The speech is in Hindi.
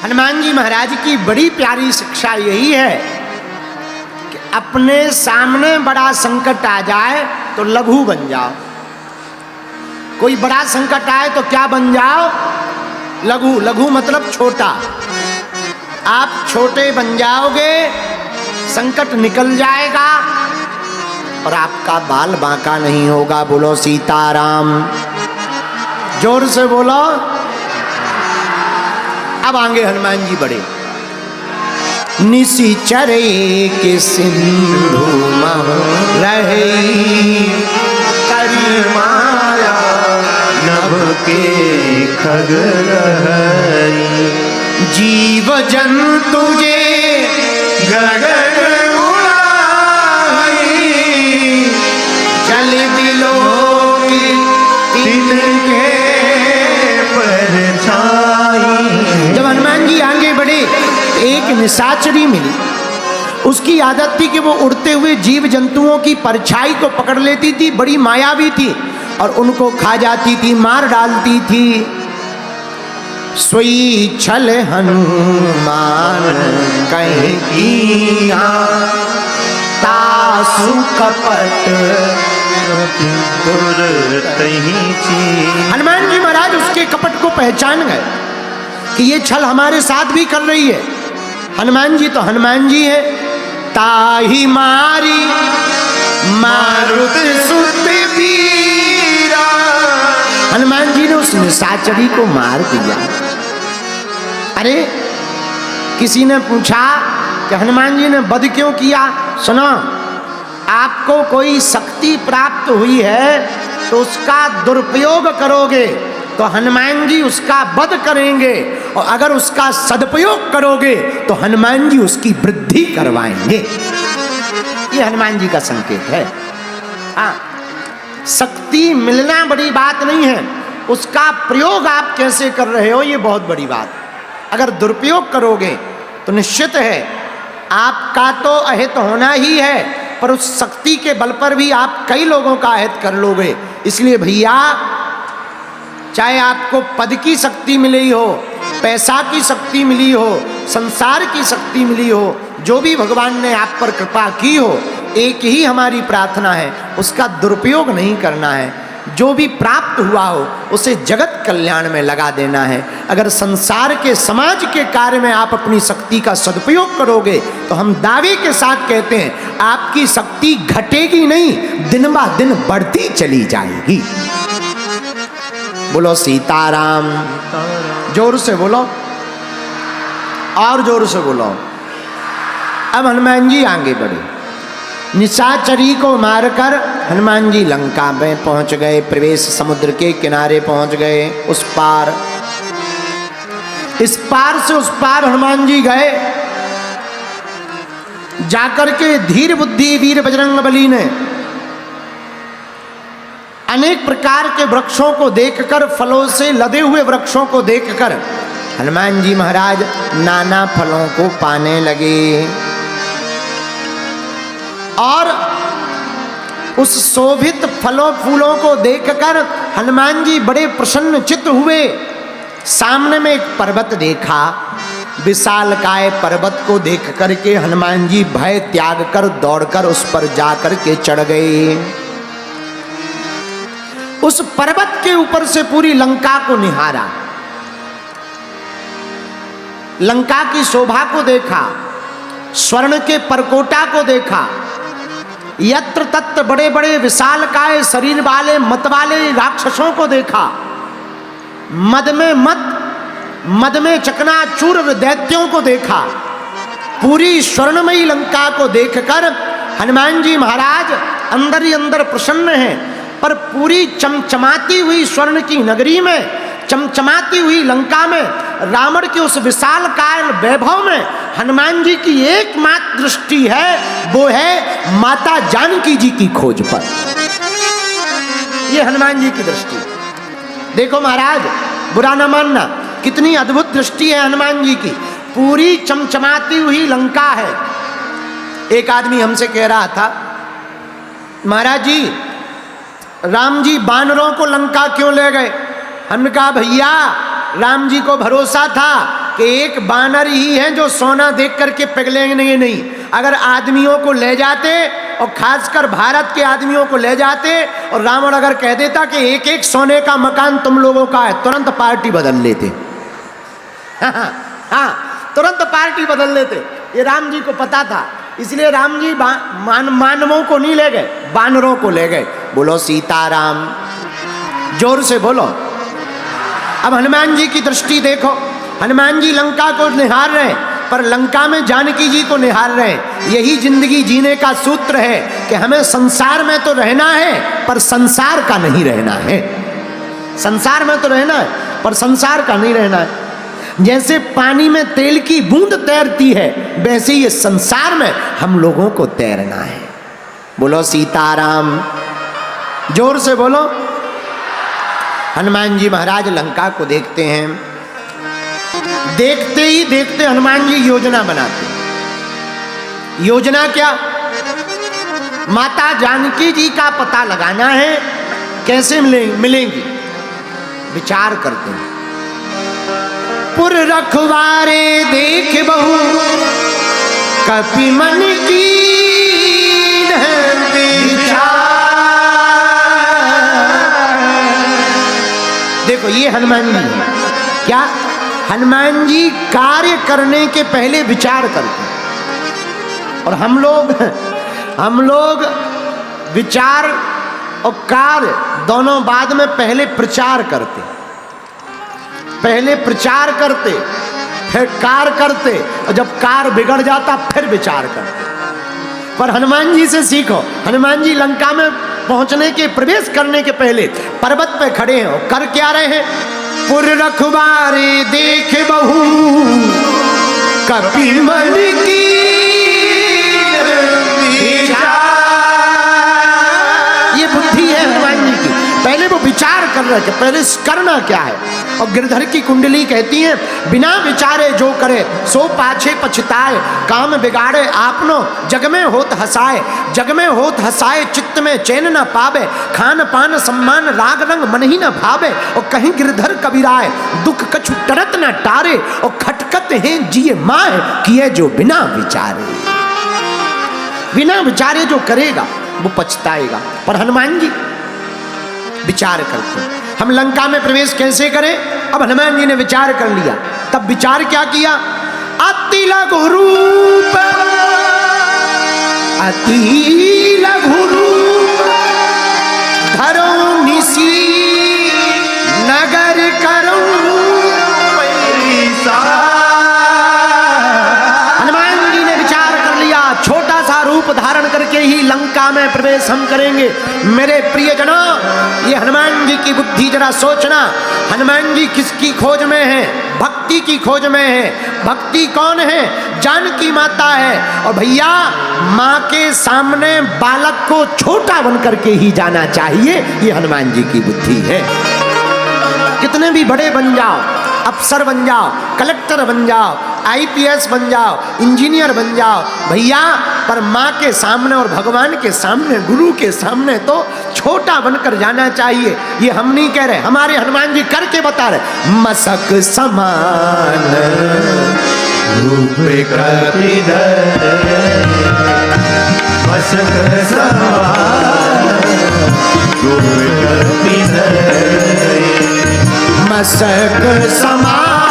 हनुमान जी महाराज की बड़ी प्यारी शिक्षा यही है कि अपने सामने बड़ा संकट आ जाए तो लघु बन जाओ। कोई बड़ा संकट आए तो क्या बन जाओ? लघु। लघु मतलब छोटा। आप छोटे बन जाओगे, संकट निकल जाएगा और आपका बाल बांका नहीं होगा। बोलो सीताराम। जोर से बोलो। अब आगे हनुमान जी बढ़े। निशिचरे के सिंधु मह रहे करी माया नभ के खगरहरी जीव जंतु जे गगन उड़ाई जल दिलो तिनके परछाई। जब हनुमान जी आगे बढ़े एक निशाचरी मिली। उसकी आदत थी कि वो उड़ते हुए जीव जंतुओं की परछाई को पकड़ लेती थी, बड़ी मायावी थी और उनको खा जाती थी, मार डालती थी। सोई छल हनुमान कहीं किया तासु कपट। हनुमान जी महाराज उसके कपट को पहचान गए कि ये छल हमारे साथ भी कर रही है। हनुमान जी तो हनुमान जी है। ताही मारी मारुत सुत वीरा। हनुमान जी ने उस निशाचरी को मार दिया। अरे किसी ने पूछा कि हनुमान जी ने वध क्यों किया? सुनो, आपको कोई शक्ति प्राप्त हुई है तो उसका दुरुपयोग करोगे तो हनुमान जी उसका वध करेंगे, और अगर उसका सदुपयोग करोगे तो हनुमान जी उसकी वृद्धि करवाएंगे। ये हनुमान जी का संकेत है। हाँ, शक्ति मिलना बड़ी बात नहीं है, उसका प्रयोग आप कैसे कर रहे हो ये बहुत बड़ी बात। अगर दुरुपयोग करोगे तो निश्चित है आपका तो अहित होना ही है, पर उस शक्ति के बल पर भी आप कई लोगों का अहित कर लोगे। इसलिए भैया, चाहे आपको पद की शक्ति मिली हो, पैसा की शक्ति मिली हो, संसार की शक्ति मिली हो, जो भी भगवान ने आप पर कृपा की हो, एक ही हमारी प्रार्थना है, उसका दुरुपयोग नहीं करना है। जो भी प्राप्त हुआ हो उसे जगत कल्याण में लगा देना है। अगर संसार के समाज के कार्य में आप अपनी शक्ति का सदुपयोग करोगे तो हम दावे के साथ कहते हैं आपकी शक्ति घटेगी नहीं, दिन ब दिन बढ़ती चली जाएगी। बोलो सीताराम। जोर से बोलो, और जोर से बोलो। अब हनुमान जी आगे बढ़े। निशाचरी को मारकर हनुमान जी लंका में पहुंच गए, प्रवेश समुद्र के किनारे पहुंच गए। उस पार, इस पार से उस पार हनुमान जी गए। जाकर के धीर बुद्धि वीर बजरंगबली ने अनेक प्रकार के वृक्षों को देखकर, फलों से लदे हुए वृक्षों को देखकर हनुमान जी महाराज नाना फलों को पाने लगे और उस शोभित फलों फूलों को देखकर हनुमान जी बड़े प्रसन्न चित्त हुए। सामने में एक पर्वत देखा। विशालकाय पर्वत को देख करके हनुमान जी भय त्याग कर दौड़कर उस पर जाकर के चढ़ गए। उस पर्वत के ऊपर से पूरी लंका को निहारा, लंका की शोभा को देखा, स्वर्ण के परकोटा को देखा। यत्र तत्र बड़े बड़े विशालकाय शरीर वाले मत वाले राक्षसों को देखा। मद में चकनाचूर दैत्यों को देखा। पूरी स्वर्णमयी लंका को देखकर हनुमान जी महाराज अंदर ही अंदर प्रसन्न हैं। पर पूरी चमचमाती हुई स्वर्ण की नगरी में, चमचमाती हुई लंका में, रावण के उस विशाल कायल वैभव में हनुमान जी की एकमात्र दृष्टि है, वो है माता जानकी जी की खोज पर। ये हनुमान जी की दृष्टि। देखो महाराज, बुरा न मानना, कितनी अद्भुत दृष्टि है हनुमान जी की। पूरी चमचमाती हुई लंका है। एक आदमी हमसे कह रहा था, महाराज जी राम जी बानरों को लंका क्यों ले गए? हमने कहा भैया, राम जी को भरोसा था कि एक बानर ही है जो सोना देख करके पिघलेंगे नहीं। अगर आदमियों को ले जाते और खासकर भारत के आदमियों को ले जाते और रावण अगर कह देता कि एक एक सोने का मकान तुम लोगों का है, तुरंत पार्टी बदल लेते। हाँ, तुरंत पार्टी बदल लेते। ये राम जी को पता था, इसलिए राम जी मानवों को नहीं ले गए, बानरों को ले गए। बोलो सीताराम, जोर से बोलो। अब हनुमान जी की दृष्टि देखो, हनुमान जी लंका को निहार रहे हैं, पर लंका में जानकी जी को निहार रहे हैं। यही जिंदगी जीने का सूत्र है कि हमें संसार में तो रहना है पर संसार का नहीं रहना है। संसार में तो रहना है पर संसार का नहीं रहना है। जैसे पानी में तेल की बूंद तैरती है, वैसे ही संसार में हम लोगों को तैरना है। बोलो सीताराम, जोर से बोलो। हनुमान जी महाराज लंका को देखते हैं, देखते ही देखते हनुमान जी योजना बनाते। योजना क्या? माता जानकी जी का पता लगाना है, कैसे मिलेंगी। विचार करते हैं। पुर रखवारे देख बहु कपि मन की विचार। देखो ये हनुमान जी है। क्या? हनुमान जी कार्य करने के पहले विचार करते हैं, और हम लोग विचार और कार्य दोनों बाद में पहले प्रचार करते। पहले प्रचार करते, फिर कार करते, और जब कार बिगड़ जाता फिर विचार करते। पर हनुमान जी से सीखो। हनुमान जी लंका में पहुंचने के, प्रवेश करने के पहले पर्वत पे खड़े हैं और कर क्या रहे हैं? पुर रखवारे देख बहु कपि मन की विचार। ये बुद्धि है हनुमान जी की। पहले वो विचार कर रहे थे, पहले करना क्या है। और गिरधर की कुंडली कहती है, बिना विचारे जो करे सो पाछे पछताए, काम बिगाड़े आपनो जग में होत हसाए। जग में होत हसाए चित्त में चैन न पावे, खान पान सम्मान राग रंग मन ही न भावे। और कहीं गिरधर कबीराए दुख कछु टरत न टारे, और खटकत हैं जिए माह किए जो बिना विचारे। बिना विचारे जो करेगा वो पछताएगा। पर हनुमान जी विचार करते हैं। हम लंका में प्रवेश कैसे करें? अब हनुमान जी ने विचार कर लिया। तब विचार क्या किया? अति लघु रूप, अति लघु रूप धरो निसी नगर करो पैसा। हनुमान जी ने विचार कर लिया, छोटा सा रूप धारण करके ही लंका में प्रवेश हम करेंगे। मेरे प्रियजनों, ये हनुमान जी की बुद्धि जरा सोचना। हनुमान जी किसकी खोज में है? भक्ति की खोज में है। भक्ति कौन है? जानकी माता है। और भैया, माँ के सामने बालक को छोटा बन करके ही जाना चाहिए। ये हनुमान जी की बुद्धि है। कितने भी बड़े बन जाओ, अफसर बन जाओ, कलेक्टर बन जाओ, IPS बन जाओ, इंजीनियर बन जाओ भैया, पर माँ के सामने और भगवान के सामने, गुरु के सामने तो छोटा बनकर जाना चाहिए। ये हम नहीं कह रहे, हमारे हनुमान जी करके बता रहे। मसक समान रूप कपिधर, मसक समान रूप कपिधर, मसक समान